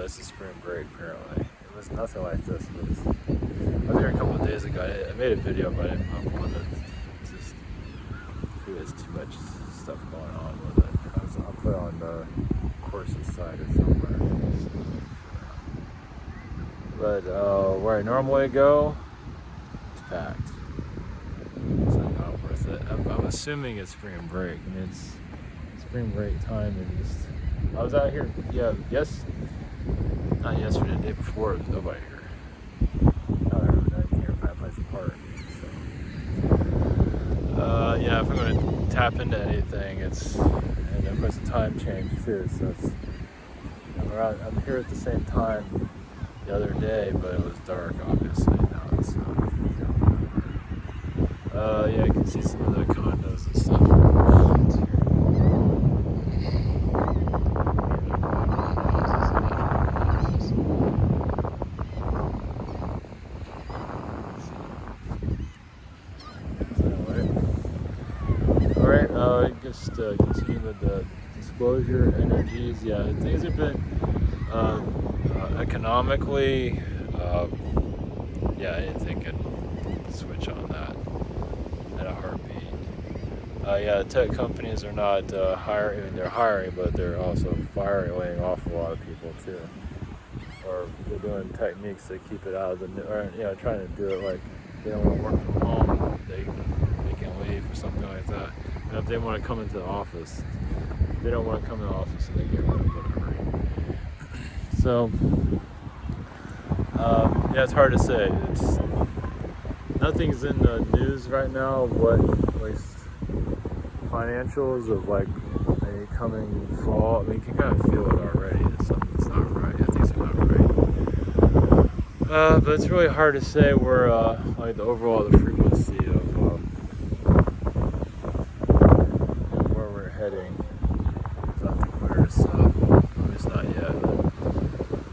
this is spring break, apparently. It was nothing like this. I was here a couple of days ago. I made a video, but I didn't upload it. It's just, there's too much stuff going on with it. I'll put it on the courses side or somewhere. But where I normally go, it's packed. It's not worth it. I'm assuming it's spring break. I mean, it's spring break time, and just I was out here. Yeah, not yesterday, the day before. There was nobody here. I can't find a place to park. So, yeah, if I'm going to tap into anything, and of course the time change too. So I'm here at the same time the other day, but it was dark, obviously. Now it's yeah, you can see some of the condos and stuff. Just continue with the disclosure energies. Yeah, things have been economically. Yeah, anything can switch on that at a heartbeat. Yeah, tech companies are not hiring. I mean, they're hiring, but they're also laying off a lot of people too. Or they're doing techniques to keep it out of or trying to do it like they don't want to work from home. They can leave or something like that. And if they want to come into the office, they don't want to come in the office, so they get rid of whatever. So, yeah, it's hard to say. Nothing's in the news right now of what, at least, financials of like a coming fall. I mean, you can kind of feel it already. Something's not right. Things are not right. But it's really hard to say where, like, the frequency of heading is not clear, so it's not yet.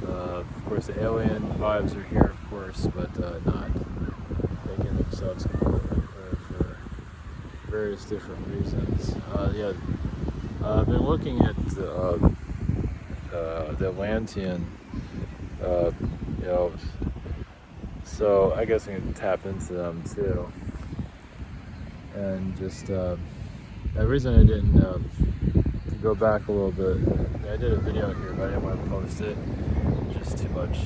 Of course, the alien vibes are here, of course, but not making themselves completely clear for various different reasons. Yeah, I've been looking at the Atlantean, so I guess I can tap into them too, and just. The reason I didn't to go back a little bit, I did a video here, but I didn't want to post it. Just too much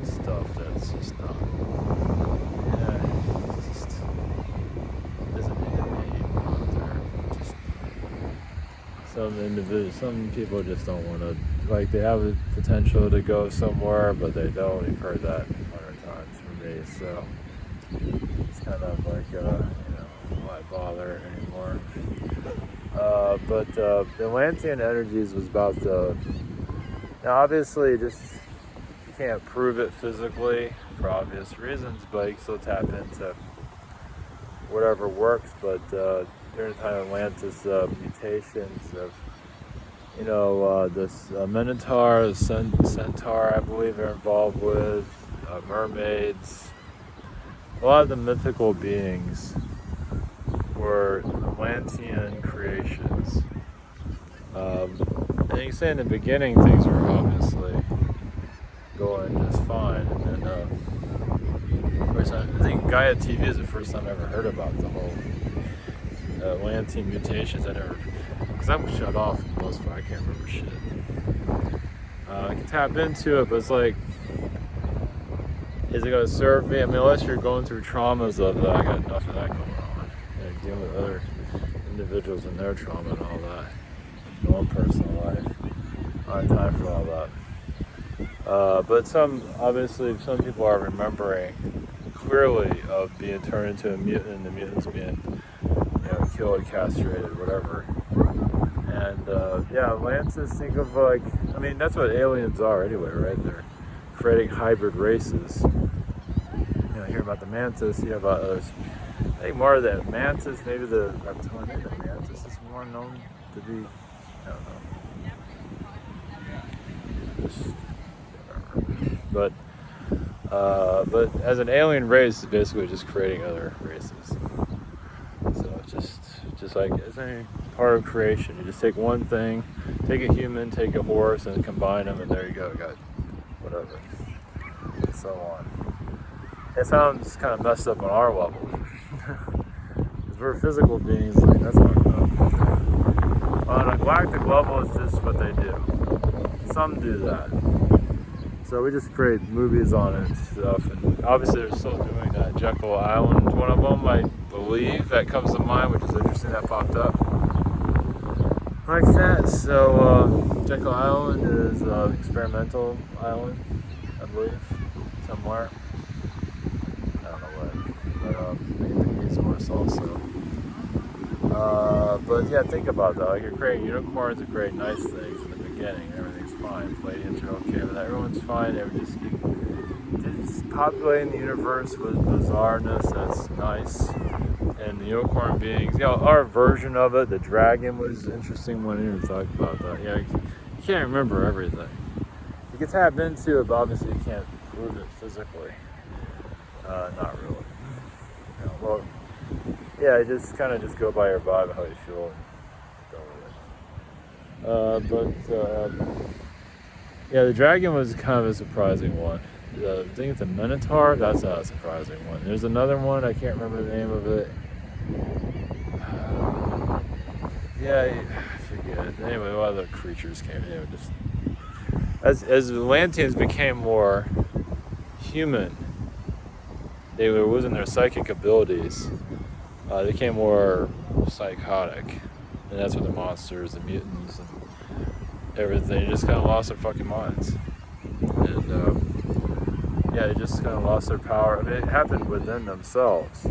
stuff that's just not. Yeah, it just doesn't need to be out there. Some people just don't want to. Like, they have the potential to go somewhere, but they don't. You've heard that 100 times from me, so it's kind of like why bother anymore? But the Atlantean energies was about now obviously just you can't prove it physically for obvious reasons, but you can still tap into whatever works. But during the time of Atlantis, mutations of this Minotaur, the Centaur, I believe are involved with mermaids. A lot of the mythical beings were Atlantean creations. And you can say in the beginning things were obviously going just fine, and then of course I think Gaia TV is the first time I ever heard about the whole Atlantean mutations. Because I'm shut off for the most part. I can't remember shit. I can tap into it, but it's like, is it going to serve me? I mean, unless you're going through traumas of that, I got enough of that going on. And dealing with other individuals and their trauma and all that. My own personal life. I don't have time for all that. But some people are remembering clearly of being turned into a mutant, and the mutants being, killed, castrated, whatever. And Atlantis, think of that's what aliens are anyway, right? They're creating hybrid races. You hear about the mantis, you have others. I think more of the mantis, maybe the reptilian, maybe the mantis is more known to be, I don't know. But as an alien race, it's basically just creating other races. So it's just like it's any part of creation. You just take one thing, take a human, take a horse, and combine them, and there you go. You got whatever, and so on. It sounds kind of messed up on our level. Because we're physical beings, like, that's fucked up. On a galactic level, it's just what they do. Some do that. So we just create movies on it and stuff. And obviously they're still doing that. Jekyll Island, one of them, I believe, that comes to mind, which is interesting, that popped up like that. So Jekyll Island is experimental island, I believe, somewhere. I don't know what, but I think it's worse also. But yeah, think about that. Like, you're creating unicorns to create nice things in the beginning. Everything's fine. Palladians are okay with that. Everyone's fine. Just populating the universe with bizarreness. That's nice. And the unicorn beings, our version of it, the dragon was interesting. When you talk about that, you can't remember everything. You can tap into it, but obviously you can't prove it physically. Not really. Well, yeah, just kind of just go by your vibe, how you feel, and go with it. Yeah, the dragon was kind of a surprising one. I think it's a minotaur. That's not a surprising one. There's another one. I can't remember the name of it. I forget. Anyway, a lot of the creatures came. Just as the Atlanteans became more human, they were losing their psychic abilities. They became more psychotic, and that's what the monsters, the mutants, and everything just kind of lost their fucking minds. And they just kind of lost their power. I mean, it happened within themselves,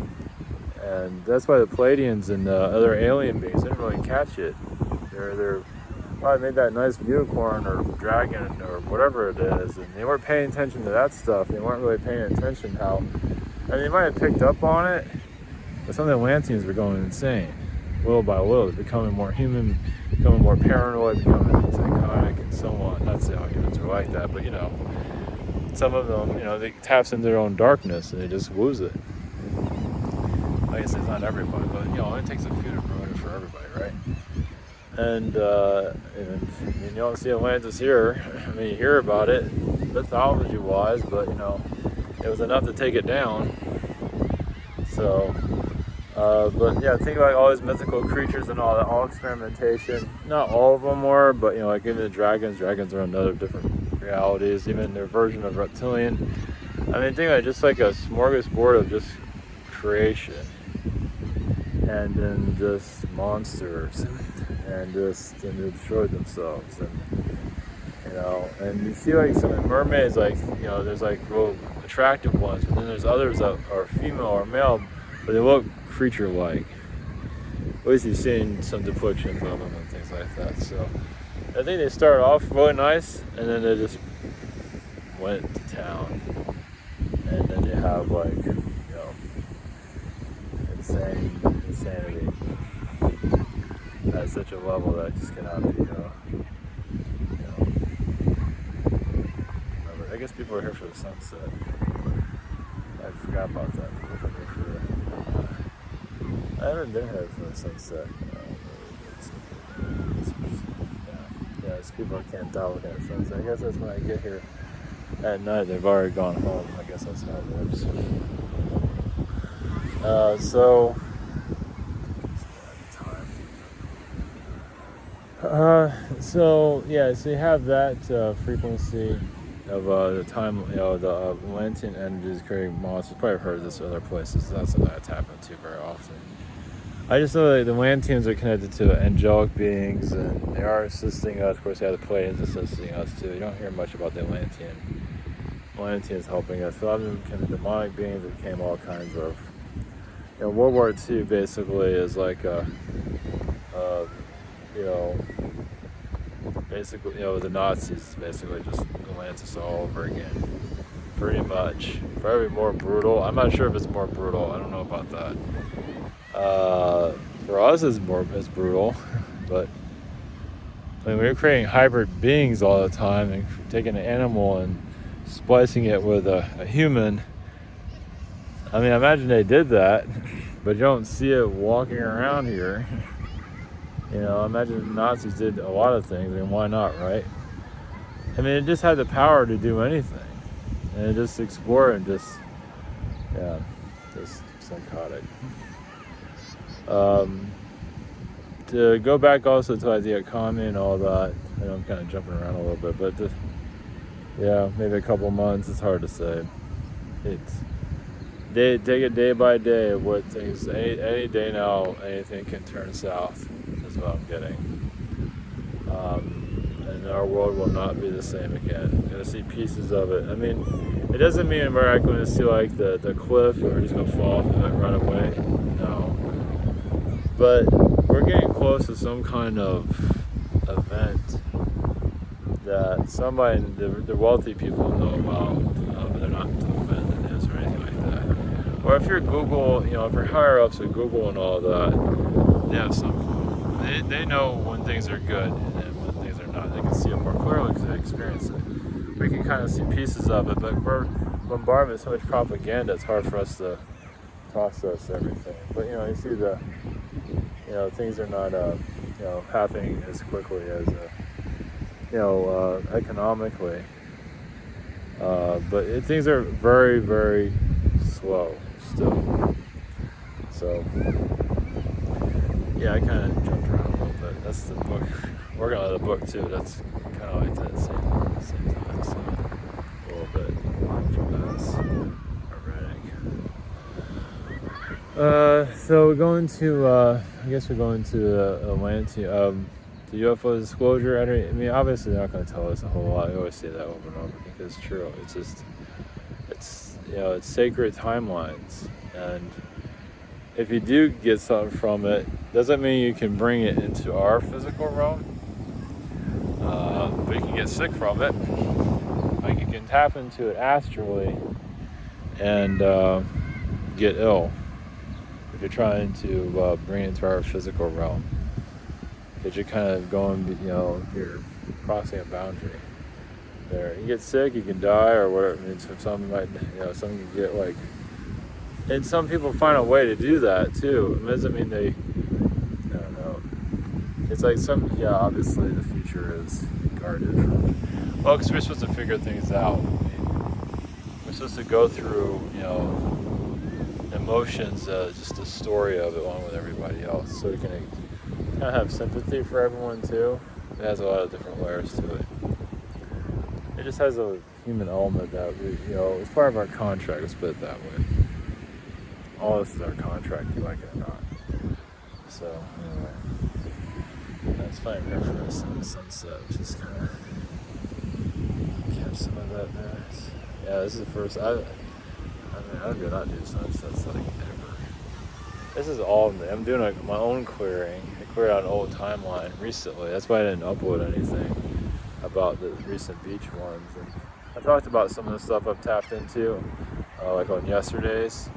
and that's why the Palladians and the other alien beings didn't really catch it. They're probably made that nice unicorn or dragon or whatever it is, and they weren't paying attention to that stuff. They weren't really paying attention they might have picked up on it, but some of the Atlanteans were going insane, little by little. They're becoming more human, becoming more paranoid, becoming psychotic, and so on. Not to say all humans are like that, but some of them, they taps into their own darkness and they just lose it. I guess it's not everybody, but it takes a few to ruin it for everybody, right? And you don't see Atlantis here. I mean, you hear about it, mythology-wise, but it was enough to take it down. So, think about all these mythical creatures and all that, all experimentation. Not all of them were, but like even the dragons are another different realities, even their version of reptilian. I mean, think about it, just like a smorgasbord of just creation, and then just monsters, and they destroyed themselves, and you see like some of the mermaids, like there's like real attractive ones, but then there's others that are female or male, but they look creature-like. At least you've seen some depictions of them and things like that. So I think they started off really nice, and then they just went to town, and then you have like insanity at such a level that just cannot be. I guess people are here for the sunset. I forgot about that. People come here for I haven't been here for the sunset. It's people that can't tell looking at the sunset. I guess that's when I get here at night. They've already gone home. I guess that's how it works. So you have that frequency of the time, the Atlantean energies creating monsters. Probably heard this other places. That's something that's happened to very often. I just know that the Atlanteans are connected to angelic beings, and they are assisting us. Of course, they have the Pleiadians assisting us too. You don't hear much about the Atlanteans helping us. A lot of them became demonic beings that became all kinds of. World War II basically is like basically, the Nazis basically just Atlantis all over again, pretty much. Probably more brutal. I'm not sure if it's more brutal. I don't know about that. For us, it's brutal, but we're creating hybrid beings all the time and taking an animal and splicing it with a human. I mean, I imagine they did that, but you don't see it walking around here. I imagine the Nazis did a lot of things. I mean, why not, right? I mean, it just had the power to do anything, and it just explore and just psychotic. To go back also to like the economy and all that, I know I'm kind of jumping around a little bit, but just, maybe a couple months. It's hard to say. It's take it day by day. What things any day now, anything can turn south. Is what I'm getting. And our world will not be the same again. You're gonna see pieces of it. I mean, it doesn't mean we're not going to see like the cliff or we're just gonna fall off and run away. No. But we're getting close to some kind of event that somebody, the wealthy people know about, but they're not telling this or anything like that. Or if you're Google, if you're higher ups at Google and all that, they have some clue. They know when things are good and when things are not. They can see it more clearly because they experience it. We can kind of see pieces of it, but we're bombarded with so much propaganda, it's hard for us to process everything. But you see things are not happening as quickly as economically, but things are very, very slow still. So I kind of jumped around a little bit. That's the book. Working on the book too. That's kind of like that at the same time. So a little bit from that's erratic. So we're going to. I guess we're going to Atlantean. The UFO disclosure. I mean, obviously they're not going to tell us a whole lot. I always say that over and over because it's true. It's just, it's sacred timelines, and if you do get something from it, doesn't mean you can bring it into our physical realm. But you can get sick from it. Like you can tap into it astrally and get ill if you're trying to bring it into our physical realm. Because you're kind of going, you're crossing a boundary there. You get sick, you can die, or whatever. I mean, some might, some can get like, and some people find a way to do that too. It doesn't mean they, I don't know. It's like obviously the future is guarded. Well, because we're supposed to figure things out. We're supposed to go through, emotions, just the story of it along with everybody else. So you can kind of have sympathy for everyone too. It has a lot of different layers to it. It just has a human element that we, it's part of our contract. Let's put it that way. All this is our contract, you like it or not. So anyway, that's fine here for us in the sunset. Just kind of catch some of that there. This is the first. I do not do sunsets like ever. This is all. I'm doing my own clearing. I cleared out an old timeline recently. That's why I didn't upload anything about the recent beach ones. And I talked about some of the stuff I've tapped into, like on yesterday's.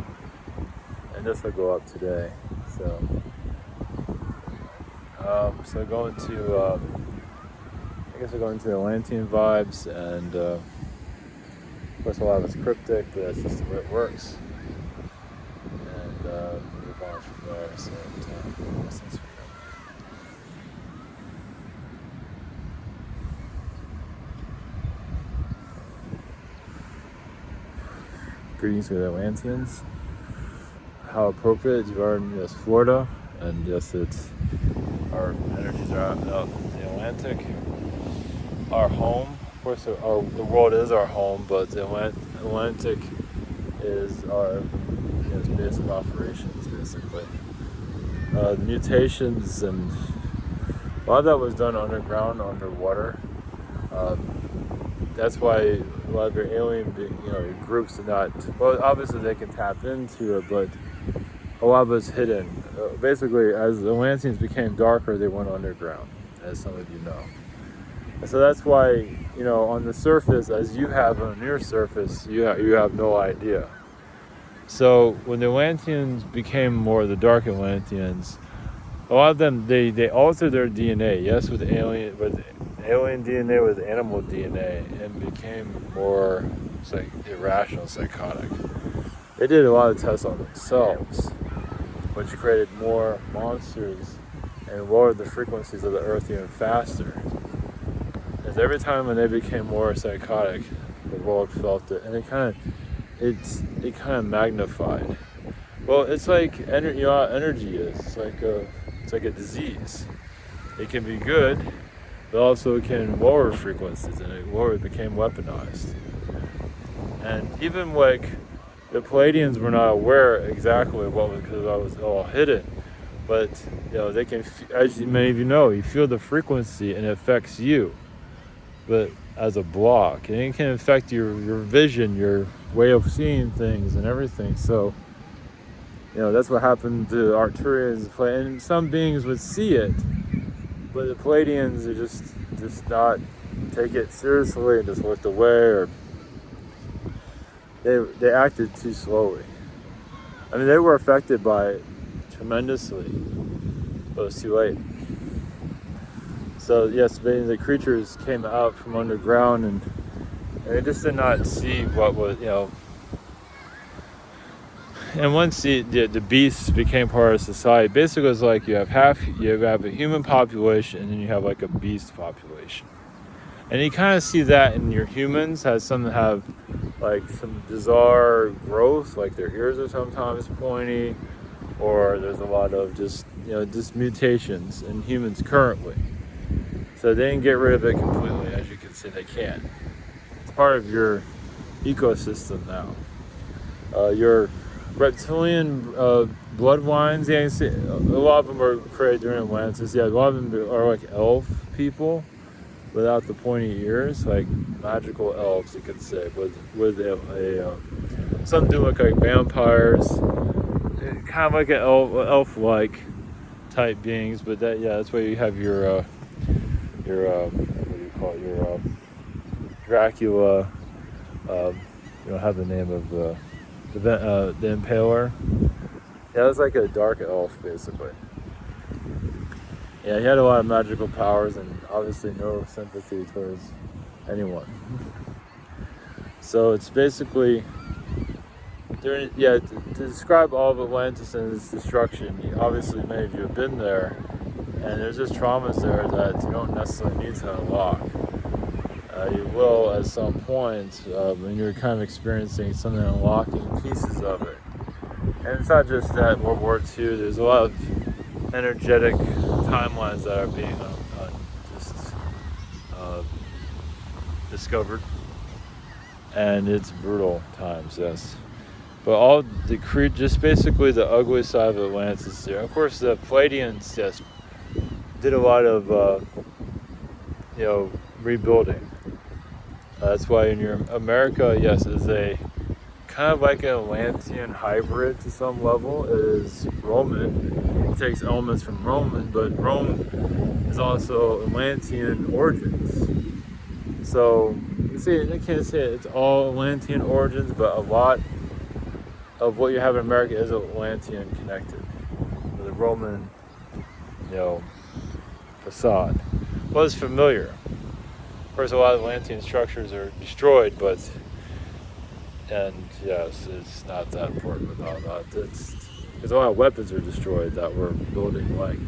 And this will go up today. So going to, I guess we're going to Atlantean vibes, and of course a lot of it's cryptic, but that's just the way it works. And move on from there. So thanks for greetings to the Atlanteans. How appropriate you are in Florida, and yes, it's our energies are out in the Atlantic. Our home, of course, the world is our home, but the Atlantic is our base of operations, basically. The mutations and a lot of that was done underground, underwater. That's why a lot of your alien, groups are not. Well, obviously they can tap into it, but a lot of it's hidden. Basically, as the Atlanteans became darker, they went underground, as some of you know. And so that's why, on the surface, as you have on your surface, you have no idea. So when the Atlanteans became more the dark Atlanteans, a lot of them they altered their DNA. Yes, with alien DNA, with animal DNA, and became more irrational, psychotic. They did a lot of tests on themselves, which created more monsters and lowered the frequencies of the earth even faster. And Because every time when they became more psychotic, the world felt it, and it kind of magnified. Well, it's like energy. You know how energy is. It's like a disease. It can be good, but also it can lower frequencies, and it became weaponized. And even like the Palladians were not aware exactly what was, because I was all hidden. But they can, as many of you know, you feel the frequency and it affects you, but as a block, and it can affect your vision, your way of seeing things, and everything. So, that's what happened to Arcturians, and some beings would see it, but the Palladians are just not take it seriously and just looked away, or they acted too slowly. I mean, they were affected by it tremendously, but it was too late. So yes, the creatures came out from underground, and they just did not see what was, and once the beasts became part of society, basically it's like you have a human population, and then you have like a beast population. And you kind of see that in your humans, has some that have like some bizarre growth, like their ears are sometimes pointy, or there's a lot of just mutations in humans currently. So they didn't get rid of it completely, as you can see they can't. It's part of your ecosystem now. Your reptilian bloodlines, you can see a lot of them are created during Atlantis. Yeah, a lot of them are like elf people without the pointy ears, like magical elves, you could say, with some do look like vampires, kind of like an elf-like type beings. But that's why you have your what do you call it? Your Dracula. You don't have the name of the Impaler. Yeah, it's like a dark elf, basically. Yeah, he had a lot of magical powers and obviously no sympathy towards anyone. So it's basically, to describe all of Atlantis and its destruction, obviously many of you have been there, and there's just traumas there that you don't necessarily need to unlock. You will at some point when you're kind of experiencing something, unlocking pieces of it. And it's not just that World War II, there's a lot of energetic timelines that are being discovered, and it's brutal times, yes. But all just basically the ugly side of Atlantis there. Of course, the Palladians, yes, did a lot of rebuilding. That's why in your America, yes, is a kind of like an Atlantean hybrid to some level. It is Roman. It takes elements from Roman, but Rome is also Atlantean origins. So you see, I can't say it's all Atlantean origins, but a lot of what you have in America is Atlantean connected with the Roman, facade. Well, it's familiar. Of course, a lot of Atlantean structures are destroyed, and yes, it's not that important about that. Because a lot of weapons are destroyed that were building like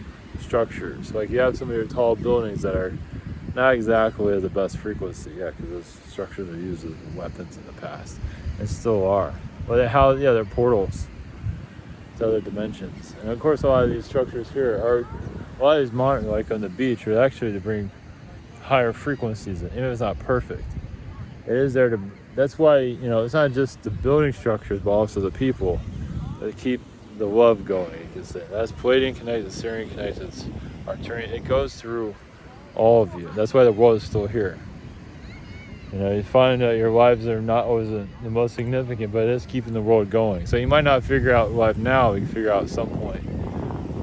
structures. Like you have some of your tall buildings that are not exactly the best frequency, because those structures are used as weapons in the past, and still are. Well, they're portals to other dimensions. And of course, a lot of these structures here a lot of these modern, like on the beach, are actually to bring higher frequencies in, even if it's not perfect. It is there to, that's why, it's not just the building structures, but also the people that keep the love going, you can say. That's Palladian connected, Syrian connected, Arcturian. It goes through all of you. That's why the world is still here. You find that your lives are not always the most significant, but it is keeping the world going. So you might not figure out life now, you can figure out at some point,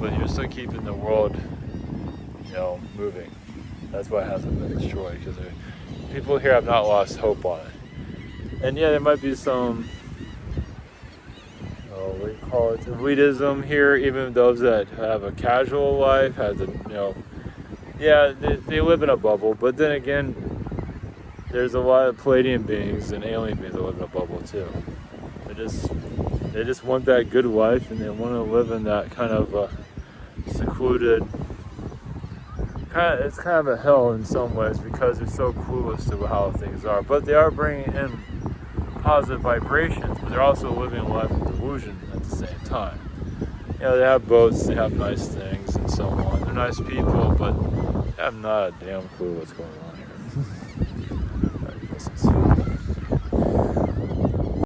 but you're still keeping the world, moving. That's why it hasn't been destroyed, because people here have not lost hope on it. And there might be some, what do you call it, elitism here, even those that have a casual life, have they live in a bubble, but then again, there's a lot of Palladian beings and alien beings that live in a bubble too. They just want that good life, and they want to live in that kind of secluded it's kind of a hell in some ways because they're so clueless to how things are. But they are bringing in positive vibrations, but they're also living a life of delusion at the same time. You know, they have boats, they have nice things and so on. They're nice people, but they have not a damn clue what's going on here.